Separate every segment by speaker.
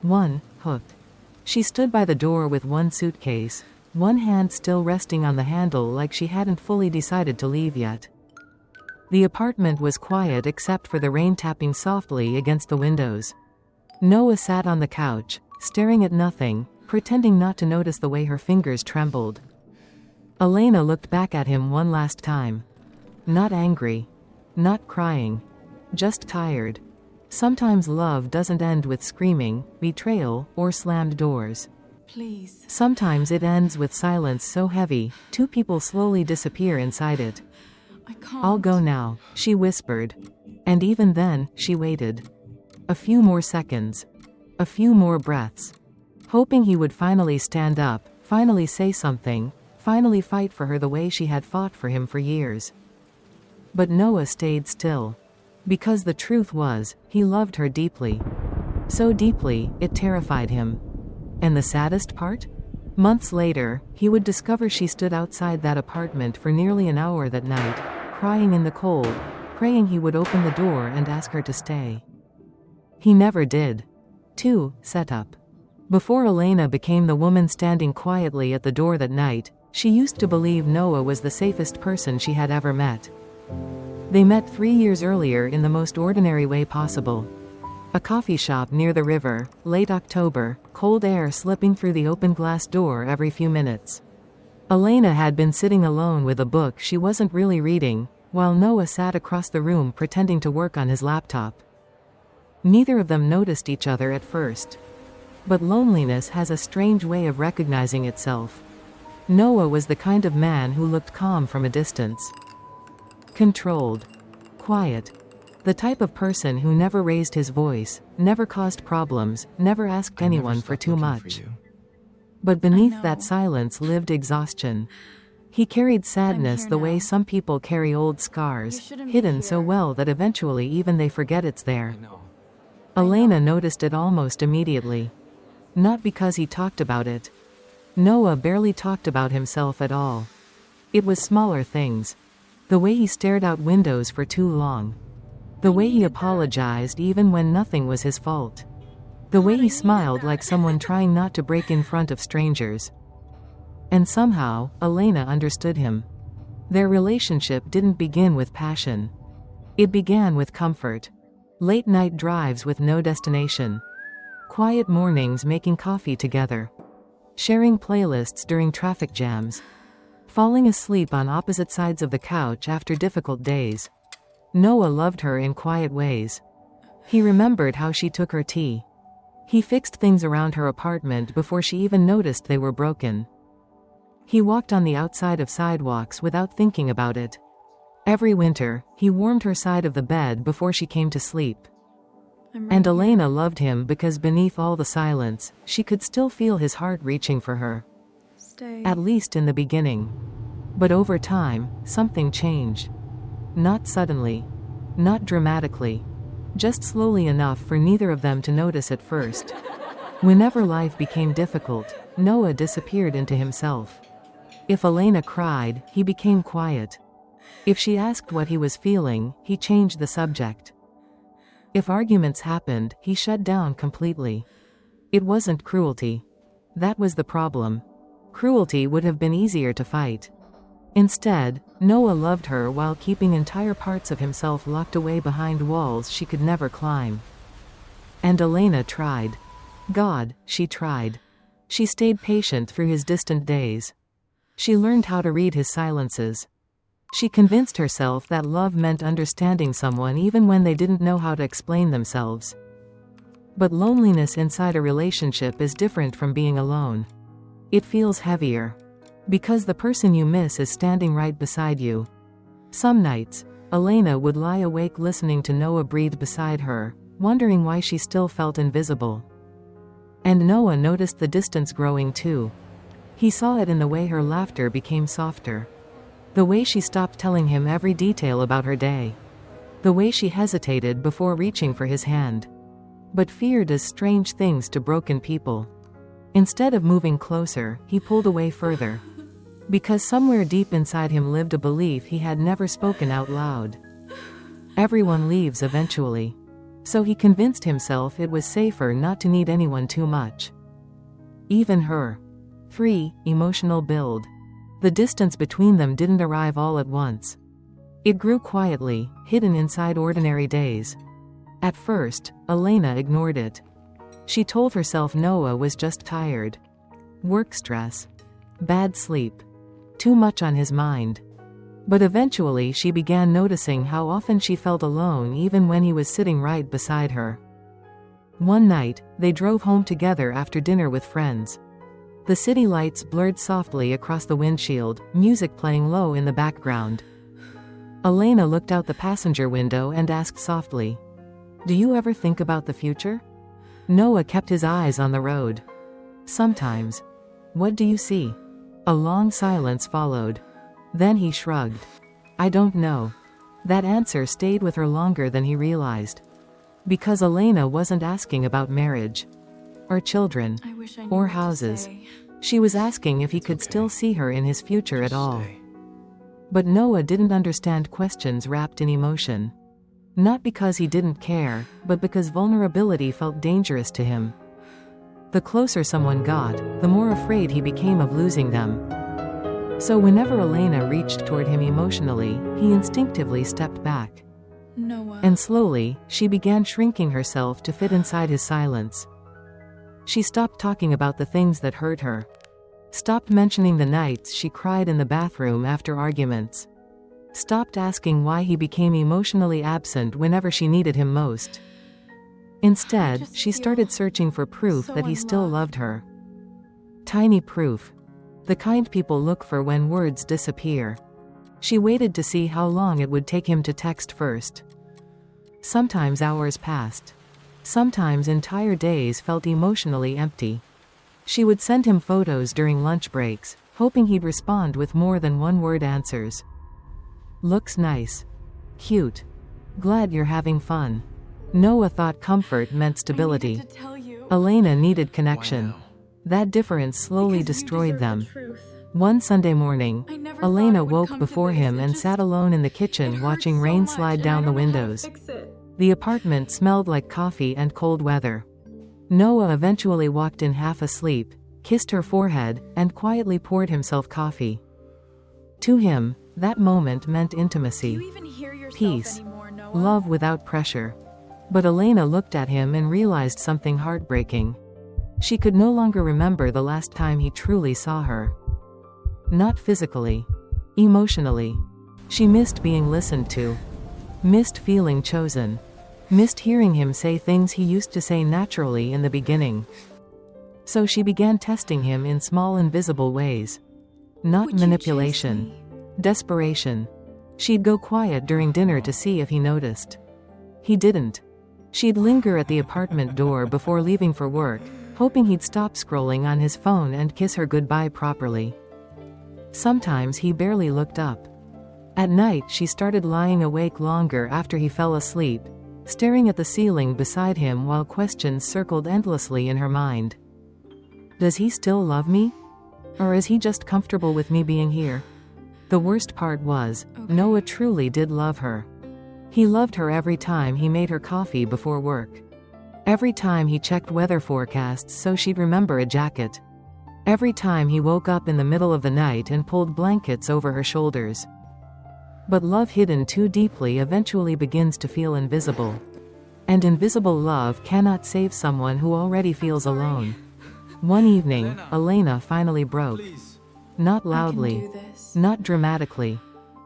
Speaker 1: 1. Hooked. She stood by the door with one suitcase, one hand still resting on the handle like she hadn't fully decided to leave yet. The apartment was quiet except for the rain tapping softly against the windows. Noah sat on the couch, staring at nothing, pretending not to notice the way her fingers trembled. Elena looked back at him one last time. Not angry. Not crying. Just tired. Sometimes love doesn't end with screaming, betrayal, or slammed doors.
Speaker 2: Please.
Speaker 1: Sometimes it ends with silence so heavy, two people slowly disappear inside it.
Speaker 2: I can't.
Speaker 1: I'll go now, she whispered. And even then, she waited. A few more seconds. A few more breaths. Hoping he would finally stand up, finally say something, finally fight for her the way she had fought for him for years. But Noah stayed still. Because the truth was, he loved her deeply. So deeply, it terrified him. And the saddest part? Months later, he would discover she stood outside that apartment for nearly an hour that night, crying in the cold, praying he would open the door and ask her to stay. He never did. 2. Setup. Before Elena became the woman standing quietly at the door that night, she used to believe Noah was the safest person she had ever met. They met 3 years earlier in the most ordinary way possible. A coffee shop near the river, late October, cold air slipping through the open glass door every few minutes. Elena had been sitting alone with a book she wasn't really reading, while Noah sat across the room pretending to work on his laptop. Neither of them noticed each other at first. But loneliness has a strange way of recognizing itself. Noah was the kind of man who looked calm from a distance. Controlled. Quiet. The type of person who never raised his voice, never caused problems, never asked anyone for too much. But beneath that silence lived exhaustion. He carried sadness the way some people carry old scars, hidden so well that eventually even they forget it's there. Elena noticed it almost immediately. Not because he talked about it. Noah barely talked about himself at all. It was smaller things. The way he stared out windows for too long. The way he apologized even when nothing was his fault. The way he smiled like someone trying not to break in front of strangers. And somehow, Elena understood him. Their relationship didn't begin with passion. It began with comfort. Late night drives with no destination. Quiet mornings making coffee together. Sharing playlists during traffic jams. Falling asleep on opposite sides of the couch after difficult days. Noah loved her in quiet ways. He remembered how she took her tea. He fixed things around her apartment before she even noticed they were broken. He walked on the outside of sidewalks without thinking about it. Every winter, he warmed her side of the bed before she came to sleep. And Elena loved him because beneath all the silence, she could still feel his heart reaching for her. At least in the beginning. But over time, something changed. Not suddenly. Not dramatically. Just slowly enough for neither of them to notice at first. Whenever life became difficult, Noah disappeared into himself. If Elena cried, he became quiet. If she asked what he was feeling, he changed the subject. If arguments happened, he shut down completely. It wasn't cruelty. That was the problem. Cruelty would have been easier to fight. Instead, Noah loved her while keeping entire parts of himself locked away behind walls she could never climb. And Elena tried. God, she tried. She stayed patient through his distant days. She learned how to read his silences. She convinced herself that love meant understanding someone even when they didn't know how to explain themselves. But loneliness inside a relationship is different from being alone. It feels heavier. Because the person you miss is standing right beside you. Some nights, Elena would lie awake listening to Noah breathe beside her, wondering why she still felt invisible. And Noah noticed the distance growing too. He saw it in the way her laughter became softer. The way she stopped telling him every detail about her day. The way she hesitated before reaching for his hand. But fear does strange things to broken people. Instead of moving closer, he pulled away further. Because somewhere deep inside him lived a belief he had never spoken out loud. Everyone leaves eventually. So he convinced himself it was safer not to need anyone too much. Even her. 3. Emotional build. The distance between them didn't arrive all at once. It grew quietly, hidden inside ordinary days. At first, Elena ignored it. She told herself Noah was just tired. Work stress. Bad sleep. Too much on his mind. But eventually she began noticing how often she felt alone even when he was sitting right beside her. One night, they drove home together after dinner with friends. The city lights blurred softly across the windshield, music playing low in the background. Elena looked out the passenger window and asked softly, "Do you ever think about the future?" Noah kept his eyes on the road. "Sometimes." "What do you see?" A long silence followed. Then he shrugged. "I don't know." That answer stayed with her longer than he realized. Because Elena wasn't asking about marriage. Or children.
Speaker 2: I wish I knew
Speaker 1: Or
Speaker 2: what to
Speaker 1: houses.
Speaker 2: say.
Speaker 1: She was asking if he could still see her in his future at all. But Noah didn't understand questions wrapped in emotion. Not because he didn't care, but because vulnerability felt dangerous to him. The closer someone got, the more afraid he became of losing them. So whenever Elena reached toward him emotionally, he instinctively stepped back.
Speaker 2: Noah.
Speaker 1: And slowly, she began shrinking herself to fit inside his silence. She stopped talking about the things that hurt her. Stopped mentioning the nights she cried in the bathroom after arguments. Stopped asking why he became emotionally absent whenever she needed him most. Instead, she started searching for proof that he still loved her. Tiny proof. The kind people look for when words disappear. She waited to see how long it would take him to text first. Sometimes hours passed. Sometimes entire days felt emotionally empty. She would send him photos during lunch breaks, hoping he'd respond with more than one-word answers. "Looks nice." "Cute." "Glad you're having fun." Noah thought comfort meant stability.
Speaker 2: I needed to tell you.
Speaker 1: Elena needed connection.
Speaker 3: Why now?
Speaker 1: That difference slowly
Speaker 2: Because you
Speaker 1: destroyed
Speaker 2: deserve
Speaker 1: them.
Speaker 2: the truth.
Speaker 1: One Sunday morning,
Speaker 2: I never
Speaker 1: Elena
Speaker 2: thought it would
Speaker 1: woke
Speaker 2: come to
Speaker 1: before
Speaker 2: this.
Speaker 1: him
Speaker 2: It
Speaker 1: and
Speaker 2: just-
Speaker 1: sat alone in the
Speaker 2: It
Speaker 1: kitchen
Speaker 2: hurts
Speaker 1: watching
Speaker 2: so
Speaker 1: rain
Speaker 2: much,
Speaker 1: slide
Speaker 2: and
Speaker 1: down
Speaker 2: I
Speaker 1: the
Speaker 2: don't know how to
Speaker 1: windows.
Speaker 2: fix it.
Speaker 1: The apartment smelled like coffee and cold weather. Noah eventually walked in half asleep, kissed her forehead, and quietly poured himself coffee. To him, that moment meant
Speaker 2: Do
Speaker 1: intimacy.
Speaker 2: you even hear yourself
Speaker 1: Peace.
Speaker 2: anymore, Noah?
Speaker 1: Love without pressure. But Elena looked at him and realized something heartbreaking. She could no longer remember the last time he truly saw her. Not physically. Emotionally. She missed being listened to. Missed feeling chosen. Missed hearing him say things he used to say naturally in the beginning. So she began testing him in small invisible ways. Not
Speaker 2: Would you
Speaker 1: manipulation.
Speaker 2: chase me?
Speaker 1: Desperation. She'd go quiet during dinner to see if he noticed. He didn't. She'd linger at the apartment door before leaving for work, hoping he'd stop scrolling on his phone and kiss her goodbye properly. Sometimes he barely looked up. At night she started lying awake longer after he fell asleep, staring at the ceiling beside him while questions circled endlessly in her mind. Does he still love me? Or is he just comfortable with me being here? The worst part was,
Speaker 2: Okay.
Speaker 1: Noah truly did love her. He loved her every time he made her coffee before work. Every time he checked weather forecasts so she'd remember a jacket. Every time he woke up in the middle of the night and pulled blankets over her shoulders. But love hidden too deeply eventually begins to feel invisible. And invisible love cannot save someone who already feels alone. One evening, Elena finally broke.
Speaker 3: Please.
Speaker 1: Not
Speaker 2: I can
Speaker 1: loudly.
Speaker 2: do this.
Speaker 1: Not dramatically.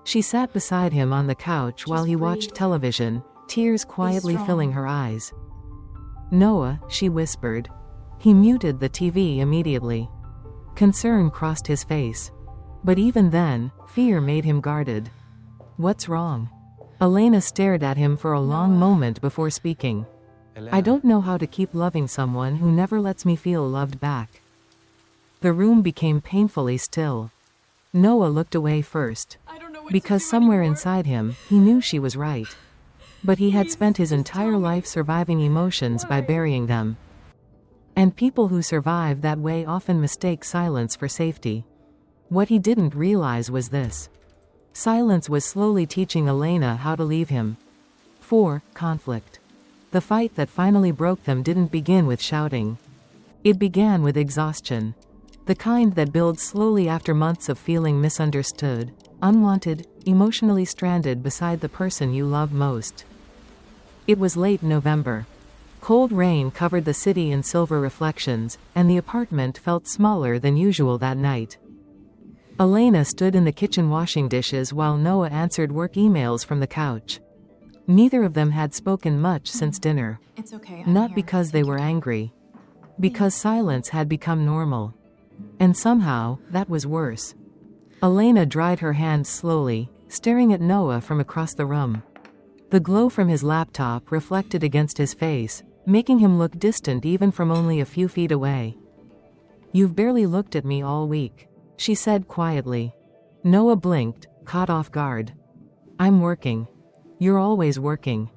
Speaker 1: She sat beside him on the couch while he watched
Speaker 2: breathe.
Speaker 1: television, tears quietly
Speaker 2: strong.
Speaker 1: filling her eyes. "Noah," she whispered. He muted the TV immediately. Concern crossed his face. But even then, fear made him guarded. "What's wrong?" Elena stared at him for a long moment before speaking. "I don't know how to keep loving someone who never lets me feel loved back." The room became painfully still. Noah looked away first.
Speaker 2: I don't know what
Speaker 1: Because
Speaker 2: to do
Speaker 1: somewhere
Speaker 2: anymore.
Speaker 1: inside him, he knew she was right. But he had
Speaker 2: Please,
Speaker 1: spent his
Speaker 2: just
Speaker 1: entire
Speaker 2: tell me.
Speaker 1: life surviving emotions by
Speaker 2: Why?
Speaker 1: burying them. And people who survive that way often mistake silence for safety. What he didn't realize was this. Silence was slowly teaching Elena how to leave him. 4. Conflict. The fight that finally broke them didn't begin with shouting. It began with exhaustion. The kind that builds slowly after months of feeling misunderstood, unwanted, emotionally stranded beside the person you love most. It was late November. Cold rain covered the city in silver reflections, and the apartment felt smaller than usual that night. Elena stood in the kitchen washing dishes while Noah answered work emails from the couch. Neither of them had spoken much since dinner.
Speaker 2: It's okay. I'm
Speaker 1: Not
Speaker 2: here.
Speaker 1: because they
Speaker 2: Take
Speaker 1: were
Speaker 2: your time.
Speaker 1: angry. Because silence had become normal. And somehow, that was worse. Elena dried her hands slowly, staring at Noah from across the room. The glow from his laptop reflected against his face, making him look distant even from only a few feet away. "You've barely looked at me all week," she said quietly. Noah blinked, caught off guard. "I'm working." "You're always working."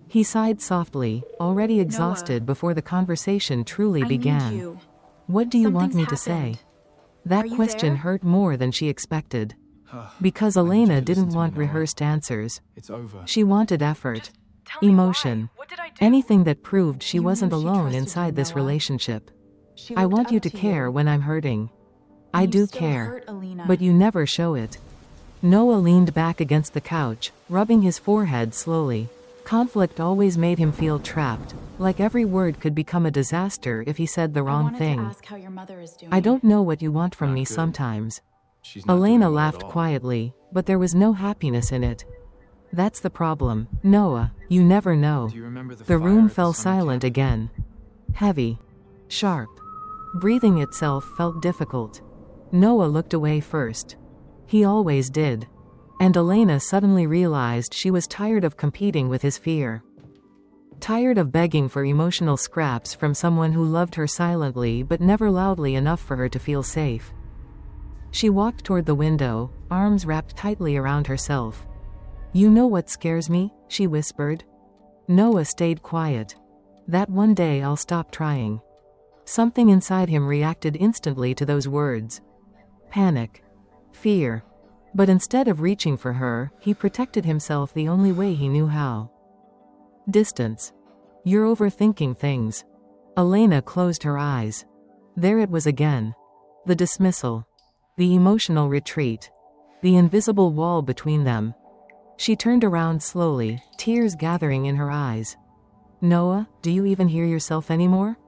Speaker 1: He sighed softly, already exhausted before the conversation truly began.
Speaker 2: I need you.
Speaker 1: "What do you want
Speaker 2: Something's
Speaker 1: me to say?"
Speaker 2: happened.
Speaker 1: That
Speaker 2: Are you
Speaker 1: question
Speaker 2: there?
Speaker 1: hurt more than she expected.
Speaker 3: I
Speaker 1: Because
Speaker 3: need you
Speaker 1: Elena
Speaker 3: to listen
Speaker 1: didn't
Speaker 3: to me,
Speaker 1: want
Speaker 3: Noah.
Speaker 1: rehearsed answers.
Speaker 3: It's over.
Speaker 1: She wanted effort,
Speaker 2: Tell me
Speaker 1: emotion,
Speaker 2: why. What did I do?
Speaker 1: anything that proved she
Speaker 2: You
Speaker 1: wasn't
Speaker 2: knew she
Speaker 1: alone
Speaker 2: trusted
Speaker 1: inside
Speaker 2: you,
Speaker 1: this
Speaker 2: Noah.
Speaker 1: relationship.
Speaker 2: She
Speaker 1: "I
Speaker 2: looked
Speaker 1: want you
Speaker 2: up
Speaker 1: to care when I'm hurting. I
Speaker 2: And you
Speaker 1: do
Speaker 2: still
Speaker 1: care.
Speaker 2: hurt Alina.
Speaker 1: But you never show it." Noah leaned back against the couch, rubbing his forehead slowly. Conflict always made him feel trapped, like every word could become a disaster if he said the
Speaker 2: I
Speaker 1: wrong
Speaker 2: wanted
Speaker 1: thing.
Speaker 2: to ask how your mother is doing.
Speaker 1: "I don't know what you want from
Speaker 3: Not
Speaker 1: me
Speaker 3: good.
Speaker 1: sometimes."
Speaker 3: She's not
Speaker 1: Elena
Speaker 3: doing well at
Speaker 1: laughed
Speaker 3: all.
Speaker 1: quietly, but there was no happiness in it. "That's the problem, Noah, you never know."
Speaker 3: Do you remember the
Speaker 1: The
Speaker 3: fire
Speaker 1: room
Speaker 3: at the
Speaker 1: fell
Speaker 3: summer
Speaker 1: silent
Speaker 3: camp?
Speaker 1: again. Heavy. Sharp. Breathing itself felt difficult. Noah looked away first. He always did. And Elena suddenly realized she was tired of competing with his fear. Tired of begging for emotional scraps from someone who loved her silently but never loudly enough for her to feel safe. She walked toward the window, arms wrapped tightly around herself. "You know what scares me?" she whispered. Noah stayed quiet. "That one day I'll stop trying." Something inside him reacted instantly to those words. Panic. Fear. But instead of reaching for her, he protected himself the only way he knew how. Distance. "You're overthinking things." Elena closed her eyes. There it was again. The dismissal. The emotional retreat. The invisible wall between them. She turned around slowly, tears gathering in her eyes. "Noah, do you even hear yourself anymore?"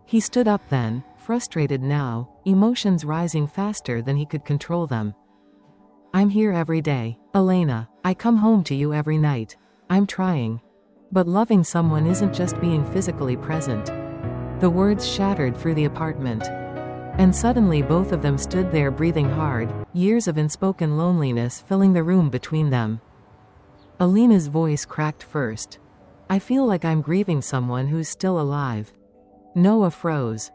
Speaker 1: He stood up then, frustrated now, emotions rising faster than he could control them. "I'm here every day, Elena. I come home to you every night. I'm trying. But loving someone isn't just being physically present." The words shattered through the apartment. And suddenly both of them stood there breathing hard, years of unspoken loneliness filling the room between them. Elena's voice cracked first. "I feel like I'm grieving someone who's still alive." Noah froze.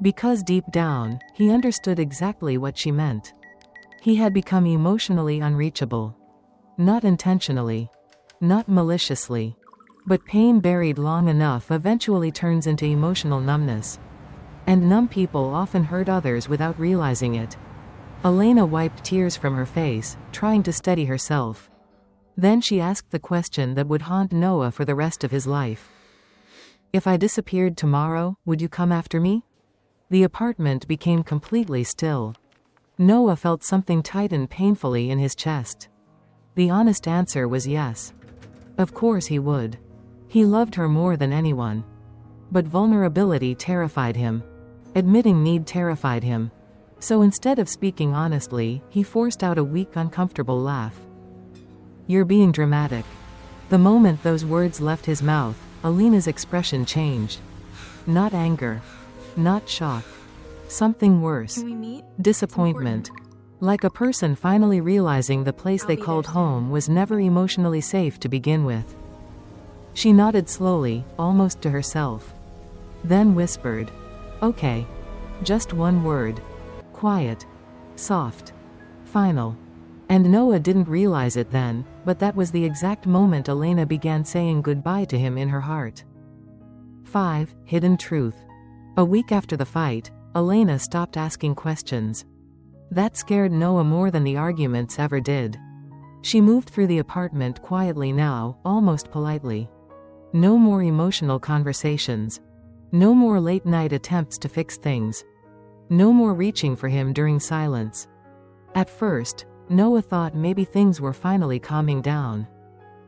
Speaker 1: Because deep down, he understood exactly what she meant. He had become emotionally unreachable. Not intentionally. Not maliciously. But pain buried long enough eventually turns into emotional numbness. And numb people often hurt others without realizing it. Elena wiped tears from her face, trying to steady herself. Then she asked the question that would haunt Noah for the rest of his life. "If I disappeared tomorrow, would you come after me?" The apartment became completely still. Noah felt something tighten painfully in his chest. The honest answer was yes. Of course he would. He loved her more than anyone. But vulnerability terrified him. Admitting need terrified him. So instead of speaking honestly, he forced out a weak, uncomfortable laugh. "You're being dramatic." The moment those words left his mouth, Elena's expression changed. Not anger. Not shock. Something worse.
Speaker 2: Can we meet?
Speaker 1: Disappointment. Like a person finally realizing the place
Speaker 2: I'll
Speaker 1: they
Speaker 2: be
Speaker 1: called
Speaker 2: there soon.
Speaker 1: home was never emotionally safe to begin with. She nodded slowly, almost to herself. Then whispered, "Okay. Just one word. Quiet. Soft. Final." And Noah didn't realize it then, but that was the exact moment Elena began saying goodbye to him in her heart. 5. Hidden truth. A week after the fight, Elena stopped asking questions. That scared Noah more than the arguments ever did. She moved through the apartment quietly now, almost politely. No more emotional conversations. No more late-night attempts to fix things. No more reaching for him during silence. At first, Noah thought maybe things were finally calming down.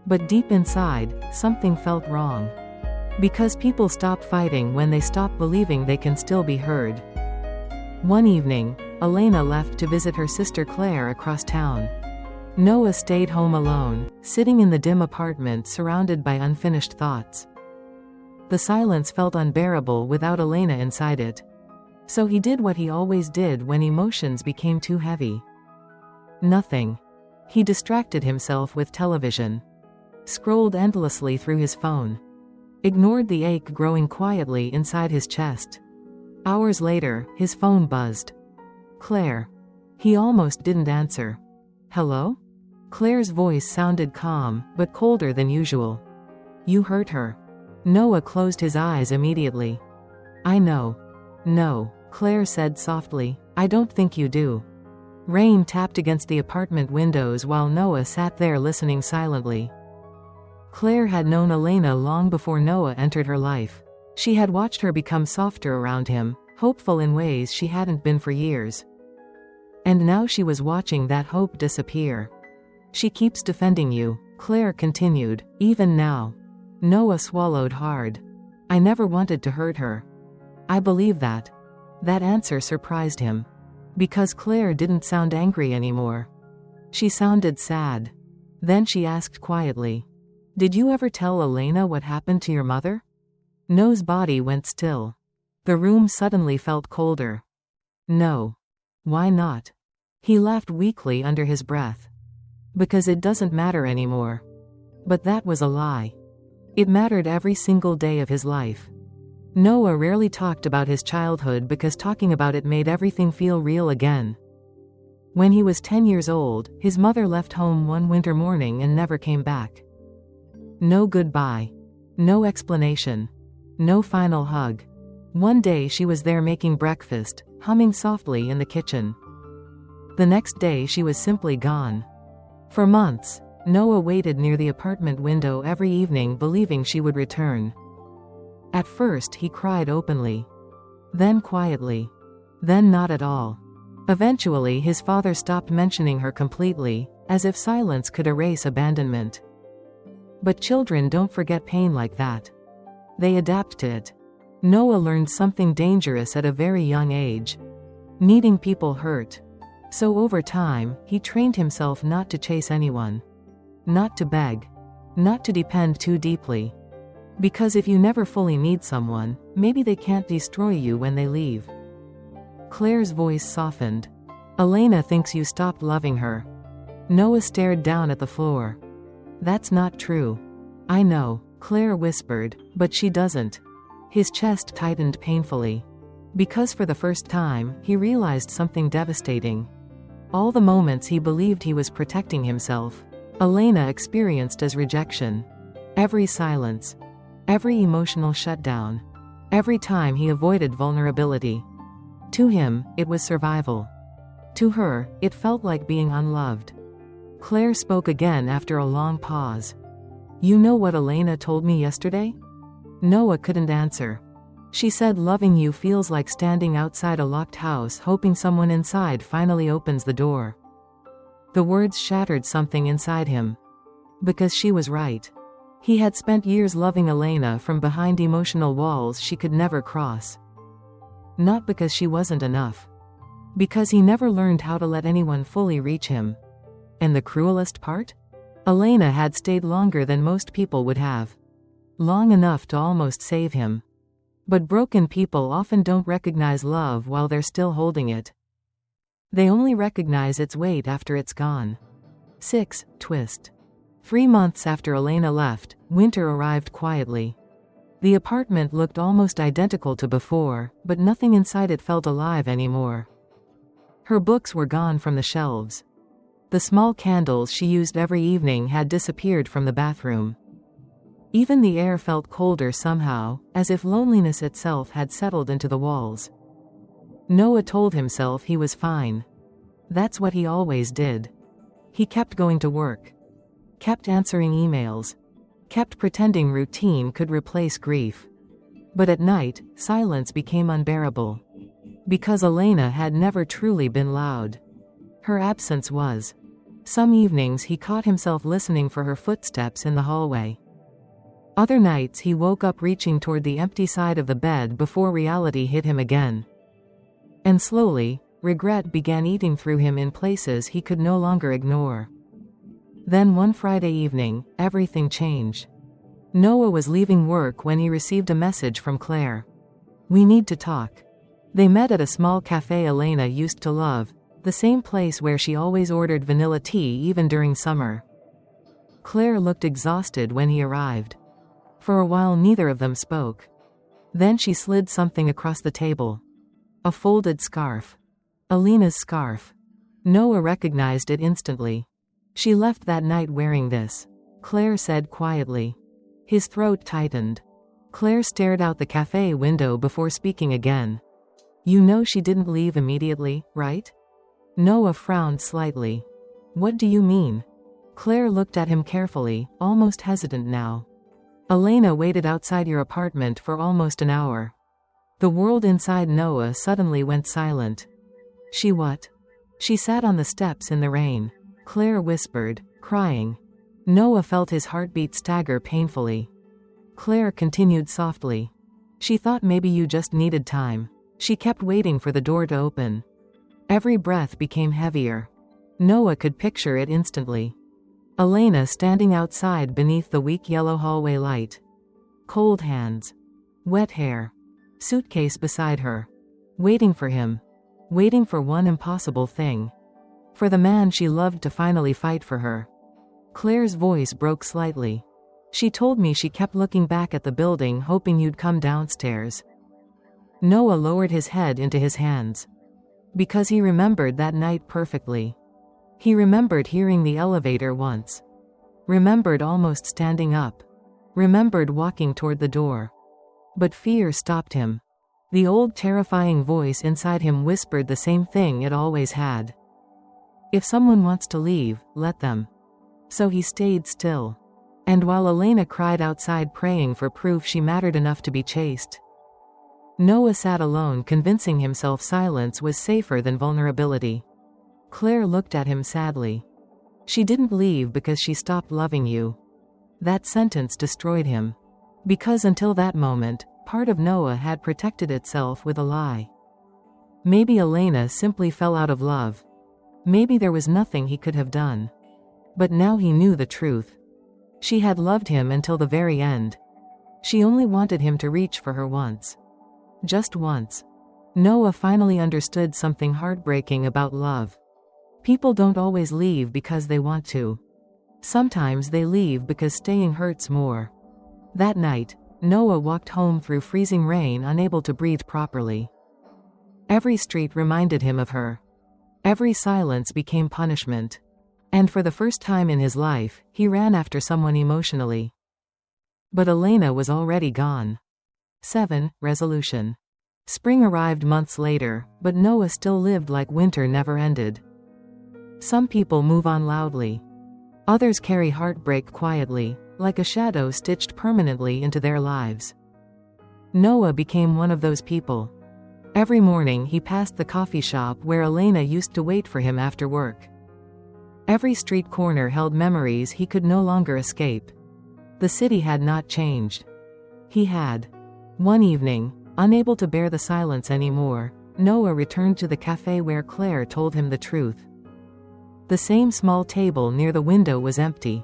Speaker 1: But deep inside, something felt wrong. Because people stop fighting when they stop believing they can still be heard. One evening, Elena left to visit her sister Claire across town. Noah stayed home alone, sitting in the dim apartment surrounded by unfinished thoughts. The silence felt unbearable without Elena inside it. So he did what he always did when emotions became too heavy. Nothing. He distracted himself with television. Scrolled endlessly through his phone. Ignored the ache growing quietly inside his chest. Hours later, his phone buzzed. Claire. He almost didn't answer. Hello? Claire's voice sounded calm, but colder than usual. You hurt her. Noah closed his eyes immediately. I know. No, Claire said softly. I don't think you do. Rain tapped against the apartment windows while Noah sat there listening silently. Claire had known Elena long before Noah entered her life. She had watched her become softer around him, hopeful in ways she hadn't been for years. And now she was watching that hope disappear. She keeps defending you, Claire continued, even now. Noah swallowed hard. I never wanted to hurt her. I believe that. That answer surprised him. Because Claire didn't sound angry anymore. She sounded sad. Then she asked quietly. Did you ever tell Elena what happened to your mother? Noah's body went still. The room suddenly felt colder. No. Why not? He laughed weakly under his breath. Because it doesn't matter anymore. But that was a lie. It mattered every single day of his life. Noah rarely talked about his childhood because talking about it made everything feel real again. When he was 10 years old, his mother left home one winter morning and never came back. No goodbye. No explanation. No final hug. One day she was there making breakfast, humming softly in the kitchen. The next day she was simply gone. For months, Noah waited near the apartment window every evening believing she would return. At first he cried openly. Then quietly. Then not at all. Eventually his father stopped mentioning her completely, as if silence could erase abandonment. But children don't forget pain like that. They adapt to it. Noah learned something dangerous at a very young age. Needing people hurt. So over time, he trained himself not to chase anyone. Not to beg. Not to depend too deeply. Because if you never fully need someone, maybe they can't destroy you when they leave. Claire's voice softened. Elena thinks you stopped loving her. Noah stared down at the floor. That's not true. I know, Claire whispered, but she doesn't. His chest tightened painfully. Because for the first time, he realized something devastating. All the moments he believed he was protecting himself, Elena experienced as rejection. Every silence. Every emotional shutdown. Every time he avoided vulnerability. To him, it was survival. To her, it felt like being unloved. Claire spoke again after a long pause. You know what Elena told me yesterday? Noah couldn't answer. She said loving you feels like standing outside a locked house hoping someone inside finally opens the door. The words shattered something inside him. Because she was right. He had spent years loving Elena from behind emotional walls she could never cross. Not because she wasn't enough. Because he never learned how to let anyone fully reach him. And the cruelest part? Elena had stayed longer than most people would have. Long enough to almost save him. But broken people often don't recognize love while they're still holding it. They only recognize its weight after it's gone. 6. Twist. 3 months after Elena left, winter arrived quietly. The apartment looked almost identical to before, but nothing inside it felt alive anymore. Her books were gone from the shelves. The small candles she used every evening had disappeared from the bathroom. Even the air felt colder somehow, as if loneliness itself had settled into the walls. Noah told himself he was fine. That's what he always did. He kept going to work. Kept answering emails. kept pretending routine could replace grief. But at night, silence became unbearable. Because Elena had never truly been loud. Her absence was. Some evenings he caught himself listening for her footsteps in the hallway. Other nights he woke up reaching toward the empty side of the bed before reality hit him again. And slowly, regret began eating through him in places he could no longer ignore. Then one Friday evening, everything changed. Noah was leaving work when he received a message from Claire. "We need to talk." They met at a small cafe Elena used to love, the same place where she always ordered vanilla tea even during summer. Claire looked exhausted when he arrived. For a while neither of them spoke. Then she slid something across the table. A folded scarf. Elena's scarf. Noah recognized it instantly. "She left that night wearing this," Claire said quietly. His throat tightened. Claire stared out the cafe window before speaking again. "You know she didn't leave immediately, right?" Noah frowned slightly. "What do you mean?" Claire looked at him carefully, almost hesitant now. "Elena waited outside your apartment for almost an hour." The world inside Noah suddenly went silent. "She what?" "She sat on the steps in the rain," Claire whispered, crying. Noah felt his heartbeat stagger painfully. Claire continued softly. "She thought maybe you just needed time. She kept waiting for the door to open." Every breath became heavier. Noah could picture it instantly. Elena standing outside beneath the weak yellow hallway light. Cold hands. Wet hair. Suitcase beside her. Waiting for him. Waiting for one impossible thing. For the man she loved to finally fight for her. Claire's voice broke slightly. "She told me she kept looking back at the building hoping you'd come downstairs." Noah lowered his head into his hands. Because he remembered that night perfectly. He remembered hearing the elevator once. Remembered almost standing up. Remembered walking toward the door. But fear stopped him. The old terrifying voice inside him whispered the same thing it always had. "If someone wants to leave, let them." So he stayed still. And while Elena cried outside praying for proof she mattered enough to be chased, Noah sat alone convincing himself silence was safer than vulnerability. Claire looked at him sadly. "She didn't leave because she stopped loving you." That sentence destroyed him. Because until that moment, part of Noah had protected itself with a lie. Maybe Elena simply fell out of love. Maybe there was nothing he could have done. But now he knew the truth. She had loved him until the very end. She only wanted him to reach for her once. Just once. Noah finally understood something heartbreaking about love. People don't always leave because they want to. Sometimes they leave because staying hurts more. That night, Noah walked home through freezing rain unable to breathe properly. Every street reminded him of her. Every silence became punishment. And for the first time in his life, he ran after someone emotionally. But Elena was already gone. 7. Resolution. Spring arrived months later, but Noah still lived like winter never ended. Some people move on loudly. Others carry heartbreak quietly, like a shadow stitched permanently into their lives. Noah became one of those people. Every morning he passed the coffee shop where Elena used to wait for him after work. Every street corner held memories he could no longer escape. The city had not changed. He had. One evening, unable to bear the silence anymore, Noah returned to the cafe where Claire told him the truth. The same small table near the window was empty.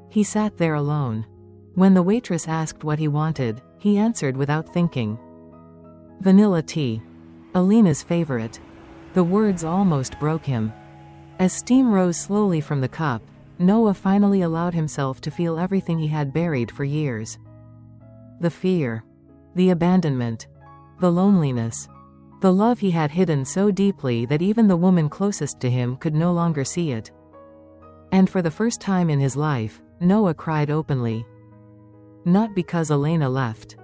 Speaker 1: He sat there alone. When the waitress asked what he wanted, he answered without thinking. Vanilla tea. Elena's favorite. The words almost broke him. As steam rose slowly from the cup, Noah finally allowed himself to feel everything he had buried for years. The fear. The abandonment. The loneliness. The love he had hidden so deeply that even the woman closest to him could no longer see it. And for the first time in his life, Noah cried openly. Not because Elena left.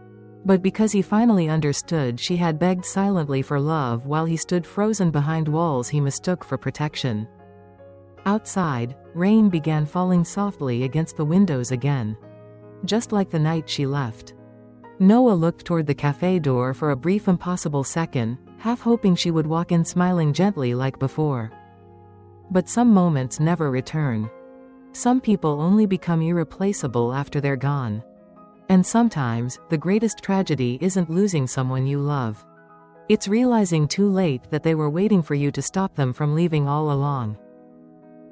Speaker 1: But because he finally understood she had begged silently for love while he stood frozen behind walls he mistook for protection. Outside, rain began falling softly against the windows again. just like the night she left. Noah looked toward the cafe door for a brief impossible second, half hoping she would walk in smiling gently like before. But some moments never return. Some people only become irreplaceable after they're gone. And sometimes, the greatest tragedy isn't losing someone you love. It's realizing too late that they were waiting for you to stop them from leaving all along.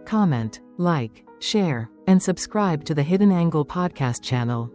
Speaker 1: Comment, like, share, and subscribe to the Hidden Angle podcast channel.